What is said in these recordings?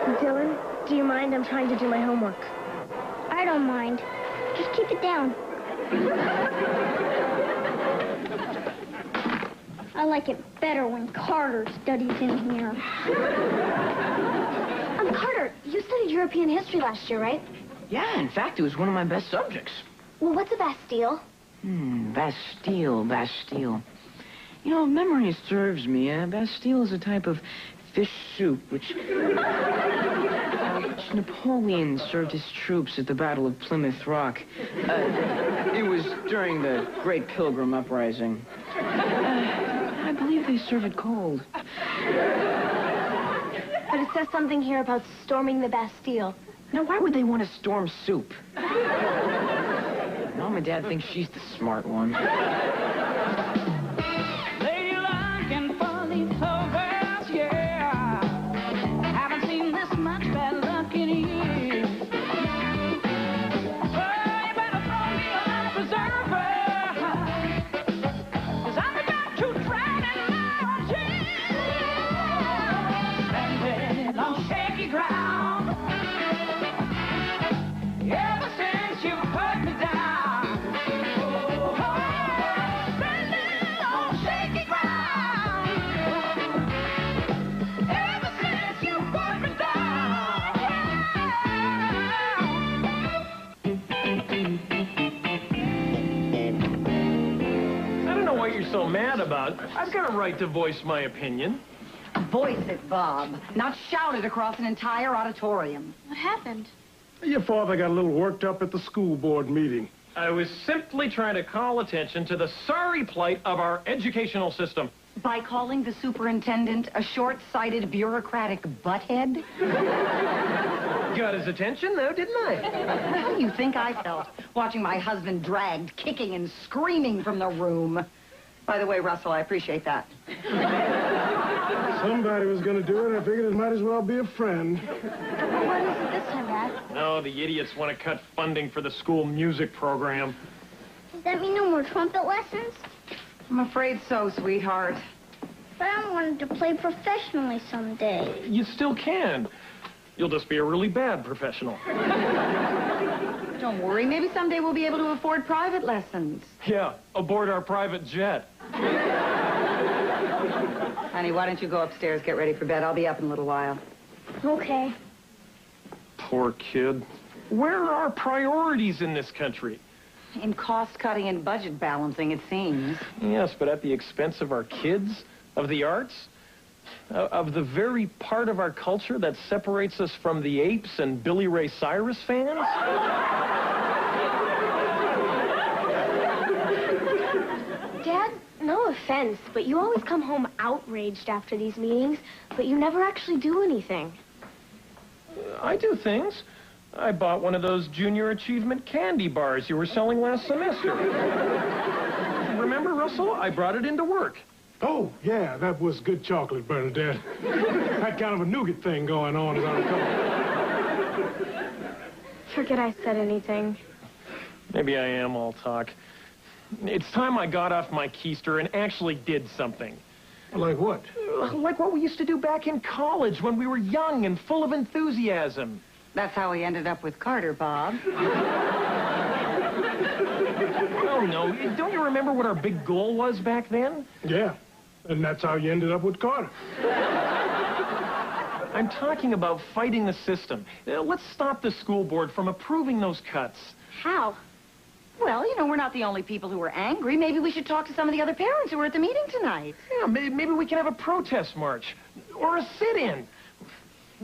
Dylan, do you mind? I'm trying to do my homework. I don't mind. Just keep it down. I like it better when Carter studies in here. Carter, you studied European history last year, right? Yeah, in fact, it was one of my best subjects. Well, what's a Bastille? Bastille. You know, if memory serves me, Bastille is a type of fish soup which Napoleon served his troops at the Battle of Plymouth Rock. It was during the Great Pilgrim Uprising. I believe they serve it cold. But it says something here about storming the Bastille. Now, why would they want to storm soup? Mom and Dad think she's the smart one. Lady luck and funny clovers, yeah. Haven't seen this much bad luck in years. Oh, you better throw me a life preserver, 'cause I'm about to drown in my tears. Standing on shaky ground. Ever since you put me down. So mad about. I've got a right to voice my opinion. Voice it, Bob. Not shout it across an entire auditorium. What happened? Your father got a little worked up at the school board meeting. I was simply trying to call attention to the sorry plight of our educational system. By calling the superintendent a short-sighted bureaucratic butthead? Got his attention, though, didn't I? How do you think I felt watching my husband dragged, kicking and screaming from the room? By the way, Russell, I appreciate that. Somebody was going to do it. I figured it might as well be a friend. What is it this time, Dad? No, the idiots want to cut funding for the school music program. Does that mean no more trumpet lessons? I'm afraid so, sweetheart. But I wanted to play professionally someday. You still can. You'll just be a really bad professional. Don't worry, maybe someday we'll be able to afford private lessons. Yeah, aboard our private jet. Honey, why don't you go upstairs, get ready for bed? I'll be up in a little while. Okay. Poor kid. Where are our priorities in this country? In cost-cutting and budget balancing, it seems. Yes, but at the expense of our kids, of the arts, of the very part of our culture that separates us from the apes and Billy Ray Cyrus fans? Dad, no offense, but you always come home outraged after these meetings, but you never actually do anything. I do things. I bought one of those junior achievement candy bars you were selling last semester. Remember, Russell? I brought it into work. Oh, yeah, that was good chocolate, Bernadette. Had kind of a nougat thing going on, as I recall. Forget I said anything. Maybe I am all talk. It's time I got off my keister and actually did something. Like what? Like what we used to do back in college when we were young and full of enthusiasm. That's how we ended up with Carter, Bob. Oh, no. Don't you remember what our big goal was back then? Yeah, and that's how you ended up with Carter. I'm talking about fighting the system. Let's stop the school board from approving those cuts. How? Well, you know, we're not the only people who are angry. Maybe we should talk to some of the other parents who were at the meeting tonight. Yeah, maybe we can have a protest march or a sit-in.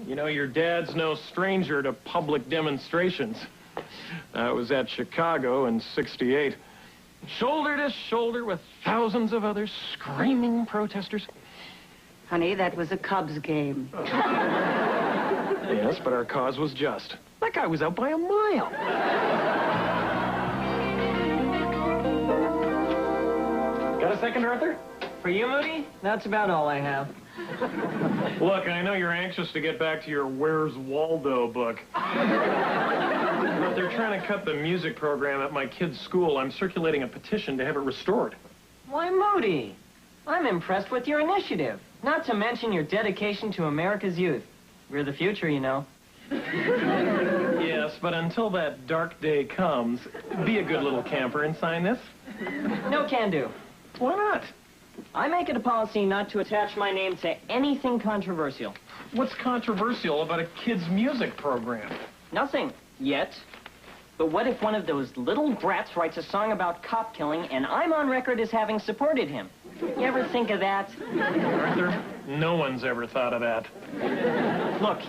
You know, your dad's no stranger to public demonstrations. I was at Chicago in '68, shoulder to shoulder with thousands of other screaming protesters. Honey, that was a Cubs game. Yes, but our cause was just. That guy was out by a mile. Got a second, Arthur? For you, Moody? That's about all I have. Look, I know you're anxious to get back to your Where's Waldo book. But they're trying to cut the music program at my kid's school. I'm circulating a petition to have it restored. Why, Moody, I'm impressed with your initiative, not to mention your dedication to America's youth. We're the future, you know. Yes, but until that dark day comes, be a good little camper and sign this. No can do. Why not? I make it a policy not to attach my name to anything controversial. What's controversial about a kid's music program? Nothing. Yet. But what if one of those little brats writes a song about cop killing and I'm on record as having supported him? You ever think of that? Arthur, no one's ever thought of that. Look,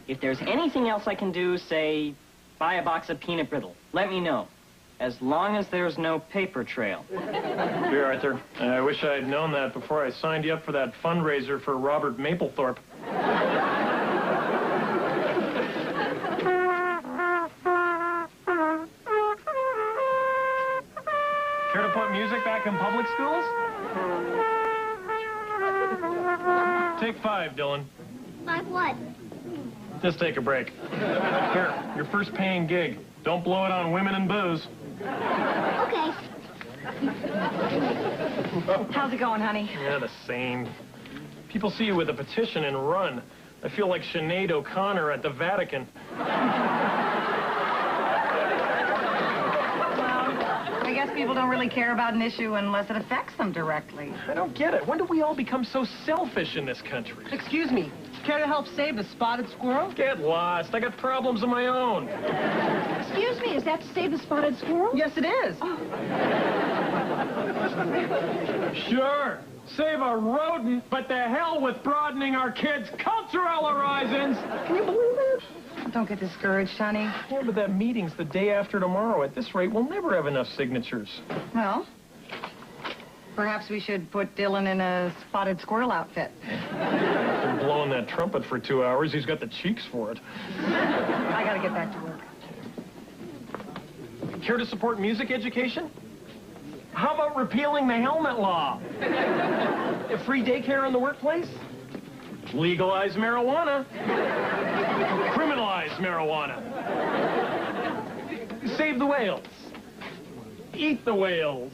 if there's anything else I can do, say, buy a box of peanut brittle, let me know. As long as there's no paper trail. Here, Arthur. I wish I'd known that before I signed you up for that fundraiser for Robert Mapplethorpe. Care to put music back in public schools? Take 5, Dylan. 5 what? Just take a break. Here, your first paying gig. Don't blow it on women and booze. Okay. How's it going, honey? Yeah, the same. People see you with a petition and run. I feel like Sinead O'Connor at the Vatican. I guess people don't really care about an issue unless it affects them directly. I don't get it. When do we all become so selfish in this country? Excuse me. Care to help save the spotted squirrel? Get lost. I got problems of my own. Excuse me, is that to save the spotted squirrel? Yes, it is. Sure. Save a rodent, but the hell with broadening our kids' cultural horizons. Can you believe it? Don't get discouraged, honey. Yeah, but that meeting's the day after tomorrow. At this rate, we'll never have enough signatures. Well, perhaps we should put Dylan in a spotted squirrel outfit. Been blowing that trumpet for 2 hours. He's got the cheeks for it. I gotta get back to work. Care to support music education? How about repealing the helmet law? Free daycare in the workplace? Legalize marijuana. Criminalize marijuana. Save the whales. Eat the whales.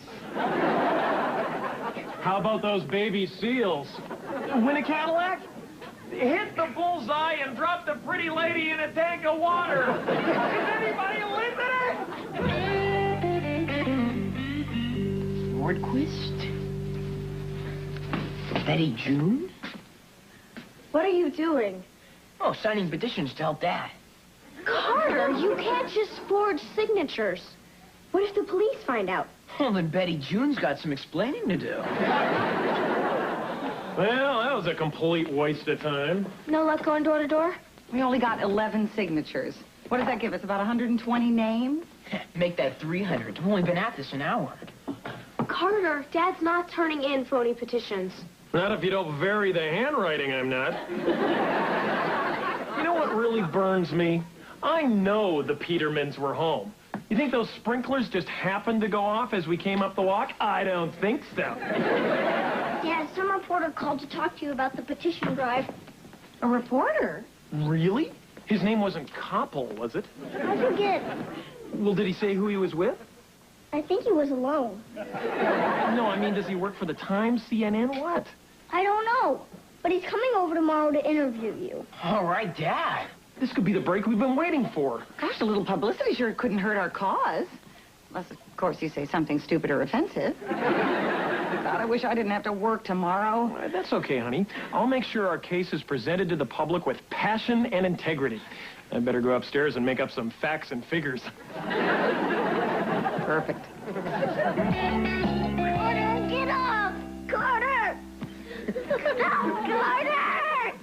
How about those baby seals? Win a Cadillac? Hit the bullseye and drop the pretty lady in a tank of water. Is anybody listening? Nordquist? Betty June? What are you doing? Oh, signing petitions to help Dad. Carter, you can't just forge signatures. What if the police find out? Well, then Betty June's got some explaining to do. Well, that was a complete waste of time. No luck going door to door? We only got 11 signatures. What does that give us, about 120 names? Make that 300. We've only been at this an hour. Carter, Dad's not turning in phony petitions. Not if you don't vary the handwriting, I'm not. You know what really burns me? I know the Petermans were home. You think those sprinklers just happened to go off as we came up the walk? I don't think so. Dad, some reporter called to talk to you about the petition drive. A reporter? Really? His name wasn't Koppel, was it? I forget. Well, did he say who he was with? I think he was alone. No, I mean, does he work for the Times, CNN, what? I don't know. But he's coming over tomorrow to interview you. All right, Dad. This could be the break we've been waiting for. Gosh, a little publicity sure couldn't hurt our cause. Unless, of course, you say something stupid or offensive. God, I wish I didn't have to work tomorrow. That's okay, honey. I'll make sure our case is presented to the public with passion and integrity. I better go upstairs and make up some facts and figures. Perfect. Carter, get up! Carter! Stop, Carter!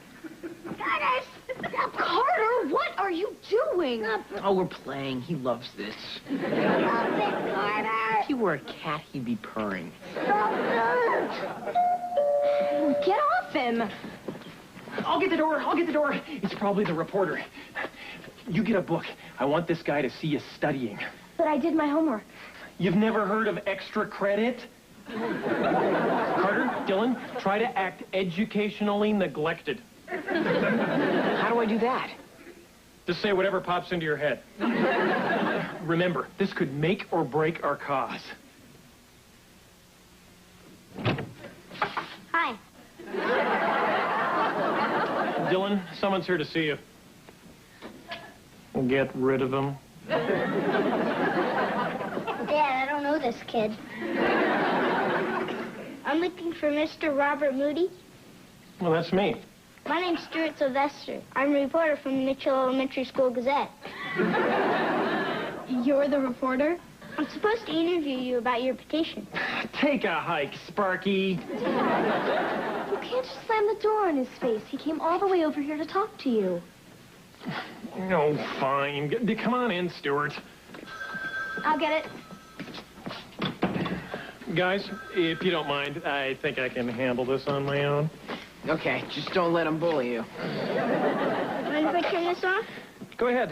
Carter, stop! Carter, what are you doing? Oh, we're playing. He loves this. Stop it, Carter! If he were a cat, he'd be purring. Stop it! Get off him. I'll get the door. I'll get the door. It's probably the reporter. You get a book. I want this guy to see you studying. But I did my homework. You've never heard of extra credit? Carter, Dylan, try to act educationally neglected. How do I do that? Just say whatever pops into your head. Remember, this could make or break our cause. Hi. Dylan, someone's here to see you. Get rid of him. Dad, I don't know this kid. I'm looking for Mr. Robert Moody. Well, that's me. My name's Stuart Sylvester. I'm a reporter from the Mitchell Elementary School Gazette. You're the reporter? I'm supposed to interview you about your petition. Take a hike, Sparky. You can't just slam the door in his face. He came all the way over here to talk to you. No, fine. Come on in, Stuart. I'll get it. Guys, if you don't mind, I think I can handle this on my own. Okay, just don't let him bully you. Mind if I turn this off? Go ahead.